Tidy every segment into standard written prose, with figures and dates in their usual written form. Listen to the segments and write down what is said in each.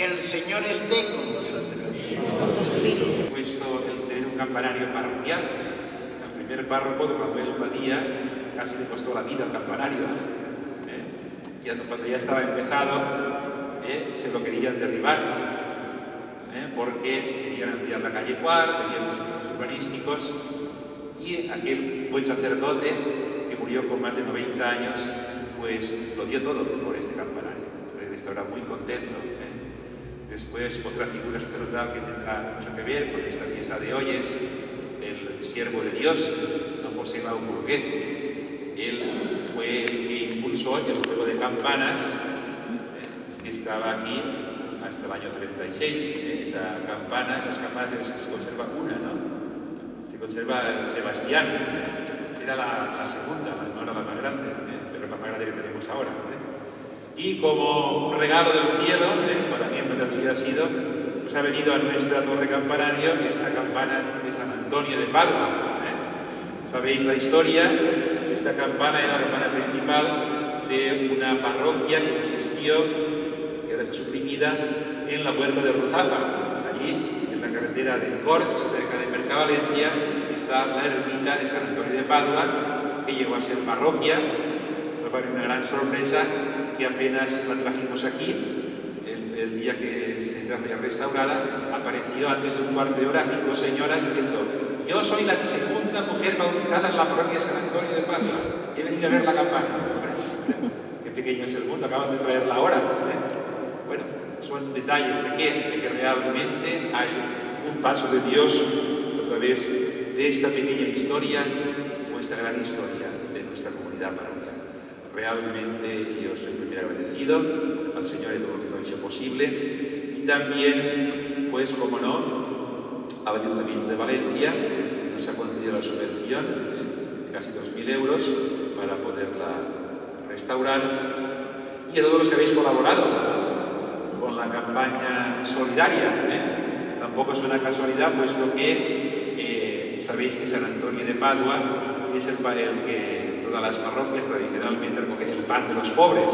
El Señor esté con vosotros. Con tu espíritu. Puesto el tener un campanario parroquial. El primer párroco, don Manuel Badía, casi le costó la vida al campanario. Y cuando ya estaba empezado, se lo querían derribar, porque querían ampliar la calle Cuart, querían muchos problemas urbanísticos, y aquel buen sacerdote, que murió con más de 90 años, pues lo dio todo por este campanario. Entonces estará muy contento. Después, otra figura sacerdotal que tendrá mucho que ver con esta fiesta de hoy es el siervo de Dios, don José Lau Burguet. Él fue el que impulsó el juego de campanas, que estaba aquí hasta el año 36. Esas campanas se conserva una, ¿no? Se conserva Sebastián. Era la segunda, no era la más grande, pero es la más grande que tenemos ahora. Y como regalo del cielo, para mí en verdad ha sido, pues ha venido a nuestra torre campanario esta campana de San Antonio de Padua. Sabéis la historia, esta campana era la campana principal de una parroquia que existió, que ahora está suprimida, en la Huerta de Ruzafa. Allí, en la carretera de Corts, cerca de Mercavalencia, está la ermita de San Antonio de Padua, que llegó a ser parroquia. Fue una gran sorpresa que apenas la trajimos aquí, el día que se trajo ya restaurada, apareció antes de un cuarto de hora 5 señoras diciendo: yo soy la segunda mujer bautizada en la parroquia de San Antonio de Padua, he venido a ver la campana. Qué pequeño es el mundo, acaban de traerla ahora. Bueno, son detalles de que realmente hay un paso de Dios a través de esta pequeña historia o esta gran historia de nuestra comunidad parroquial. Realmente yo soy muy agradecido al Señor de todo lo que lo ha hecho posible, y también, pues como no, al Ayuntamiento de Valencia, que nos ha concedido la subvención de casi 2.000 euros para poderla restaurar, y a todos los que habéis colaborado con la campaña solidaria. Tampoco es una casualidad, puesto que sabéis que San Antonio de Padua es el que todas las parroquias tradicionalmente recogen el pan de los pobres.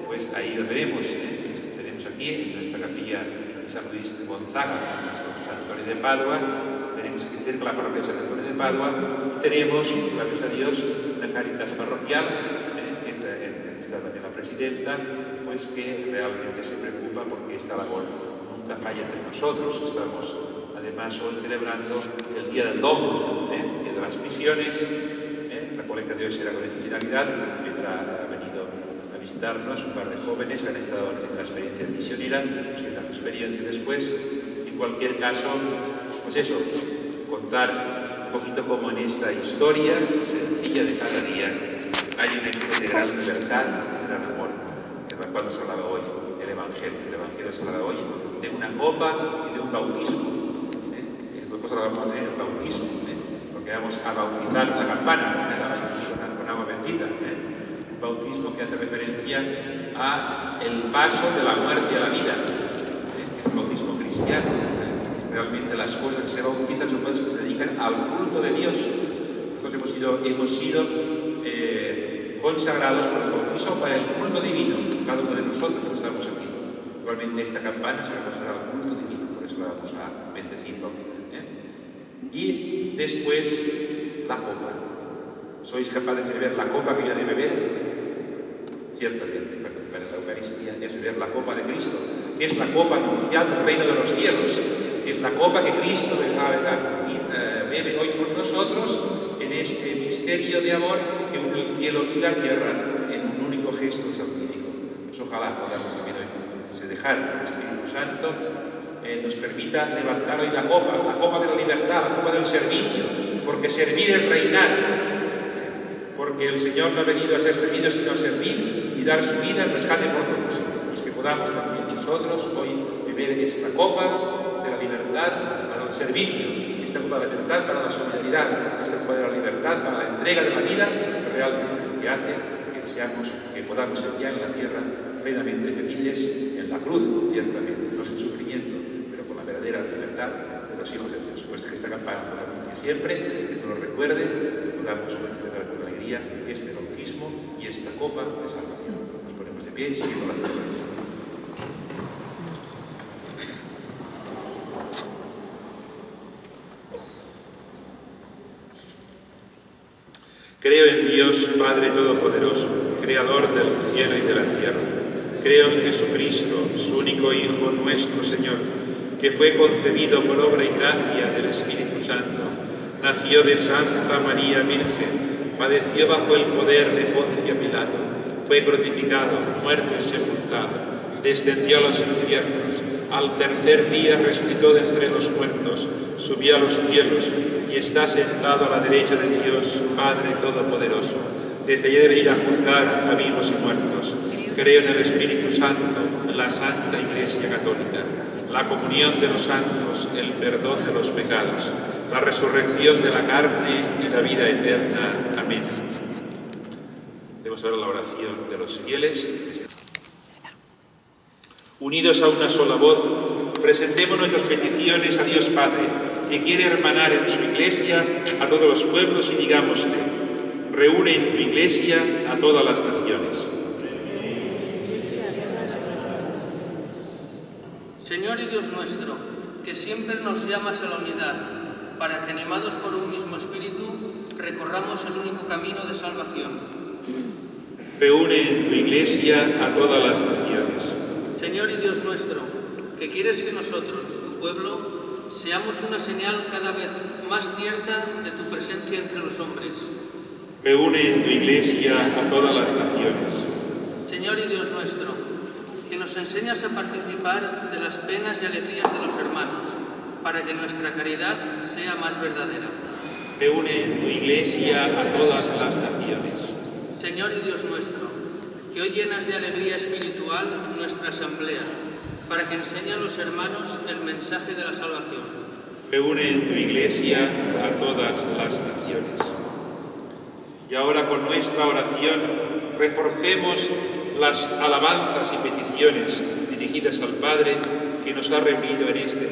Pues ahí lo tenemos. Tenemos aquí, en nuestra capilla de San Luis de Gonzaga, nuestro San Antonio de Padua. Tenemos que decir que la parroquia de San Antonio de Padua. Tenemos, gracias a Dios, la Cáritas parroquial, que está también la presidenta, pues que realmente se preocupa porque esta labor nunca falla entre nosotros. Estamos además hoy celebrando el Día del Domo, Día de las Misiones. La colecta de hoy será con esta finalidad. Ha venido a visitarnos un par de jóvenes que han estado en la experiencia misionera, nos queda su experiencia después. En cualquier caso, pues eso, contar un poquito como en esta historia sencilla de cada día hay una historia de gran libertad, de gran amor, de la cual nos hablaba hoy el Evangelio. El Evangelio nos hablaba hoy de una copa y de un bautismo. Estas dos cosas las vamos a tener en el bautismo, porque vamos a bautizar la campana, con agua bendita. Un bautismo que hace referencia a el paso de la muerte a la vida. Es el bautismo cristiano. Realmente las cosas que se bautizan son cosas que se dedican al culto de Dios. Nosotros hemos sido consagrados por el bautismo para el culto divino. Cada uno de nosotros que estamos aquí. Igualmente esta campana será consagrada al culto divino, por eso la vamos a bendecir y bautizar. Y después la copa. ¿Sois capaces de beber la copa que yo he de beber? Ciertamente, participar en la Eucaristía es beber la copa de Cristo, que es la copa nupcial del reino de los cielos, que es la copa que Cristo bebe hoy por nosotros en este misterio de amor que une el cielo y la tierra en un único gesto salvífico. Pues ojalá podamos también hoy dejar que el Espíritu Santo nos permita levantar hoy la copa de la libertad, la copa del servicio, porque servir es reinar, porque el Señor no ha venido a ser servido sino a servir y dar su vida en rescate por todos. Pues que podamos también nosotros hoy beber esta copa de la libertad para el servicio, esta copa de la libertad para la solidaridad, esta copa de la libertad para la entrega de la vida, que realmente lo que hace que podamos ser ya en la tierra plenamente felices en la cruz, ciertamente, no sin sufrimiento, pero con la verdadera libertad de los hijos de Dios. Pues que esta campana nos la siempre, que nos lo recuerde, que podamos celebrar con alegría este bautismo y esta copa de salvación. Nos ponemos de pie y seguimos la oración. Creo en Dios, Padre Todopoderoso, Creador del cielo y de la tierra. Creo en Jesucristo, su único Hijo, nuestro Señor, que fue concebido por obra y gracia del Espíritu Santo. Nació de Santa María Virgen, padeció bajo el poder de Poncio Pilato, fue crucificado, muerto y sepultado, descendió a los infiernos, al tercer día resucitó de entre los muertos, subió a los cielos y está sentado a la derecha de Dios, Padre Todopoderoso. Desde allí debe ir a juzgar a vivos y muertos. Creo en el Espíritu Santo, la Santa Iglesia Católica, la comunión de los santos, el perdón de los pecados, la resurrección de la carne y la vida eterna. Amén. Hacemos ahora la oración de los fieles. Unidos a una sola voz, presentemos nuestras peticiones a Dios Padre, que quiere hermanar en su Iglesia a todos los pueblos, y digámosle: reúne en tu Iglesia a todas las naciones. Señor y Dios nuestro, que siempre nos llamas a la unidad, para que, animados por un mismo espíritu, recorramos el único camino de salvación. Reúne en tu Iglesia a todas las naciones. Señor y Dios nuestro, que quieres que nosotros, tu pueblo, seamos una señal cada vez más cierta de tu presencia entre los hombres. Reúne en tu Iglesia a todas las naciones. Señor y Dios nuestro, que nos enseñas a participar de las penas y alegrías de los hermanos, para que nuestra caridad sea más verdadera. Reúne en tu Iglesia a todas las naciones. Señor y Dios nuestro, que hoy llenas de alegría espiritual nuestra asamblea, para que enseñe a los hermanos el mensaje de la salvación. Reúne en tu Iglesia a todas las naciones. Y ahora, con nuestra oración, reforcemos las alabanzas y peticiones dirigidas al Padre que nos ha reunido en este.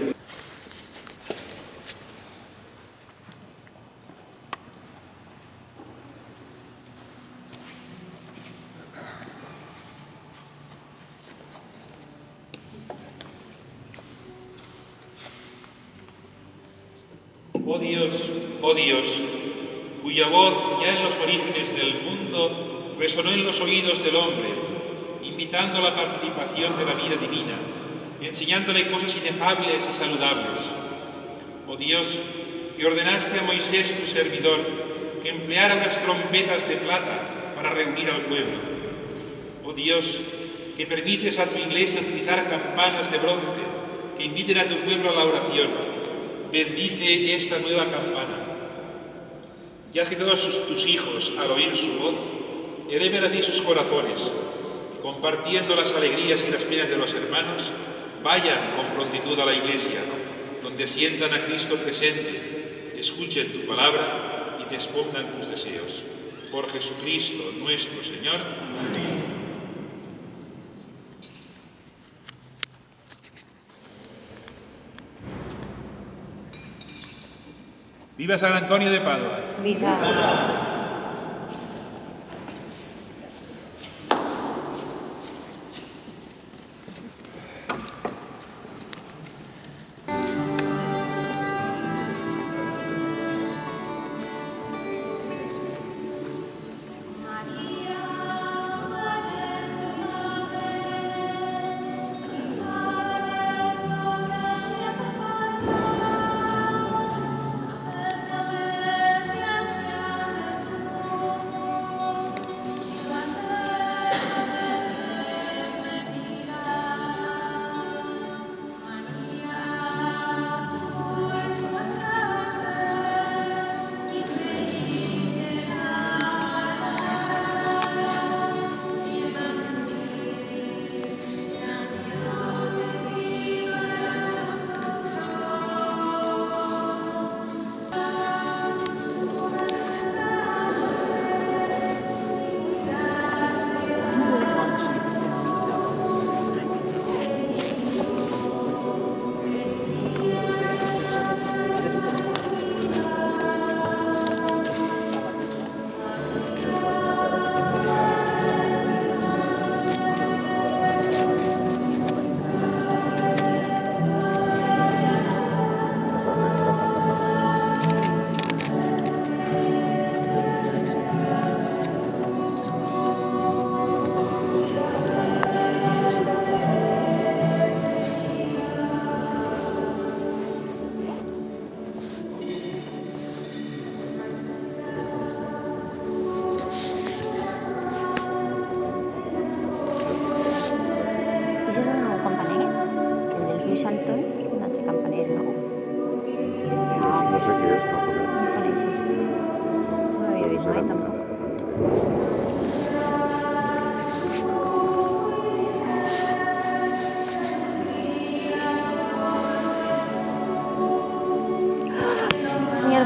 Oh Dios, cuya voz ya en los orígenes del mundo resonó en los oídos del hombre, invitando a la participación de la vida divina, enseñándole cosas inefables y saludables. Oh Dios, que ordenaste a Moisés, tu servidor, que empleara unas trompetas de plata para reunir al pueblo. Oh Dios, que permites a tu Iglesia utilizar campanas de bronce que inviten a tu pueblo a la oración. Bendice esta nueva campana, y haz que todos tus hijos, al oír su voz, eleven a ti sus corazones, y compartiendo las alegrías y las penas de los hermanos, vayan con prontitud a la Iglesia, donde sientan a Cristo presente, escuchen tu palabra y te expongan tus deseos. Por Jesucristo nuestro Señor. Amén. ¡Viva San Antonio de Padua! ¡Viva! Dios, Ay, adelante. tampoco.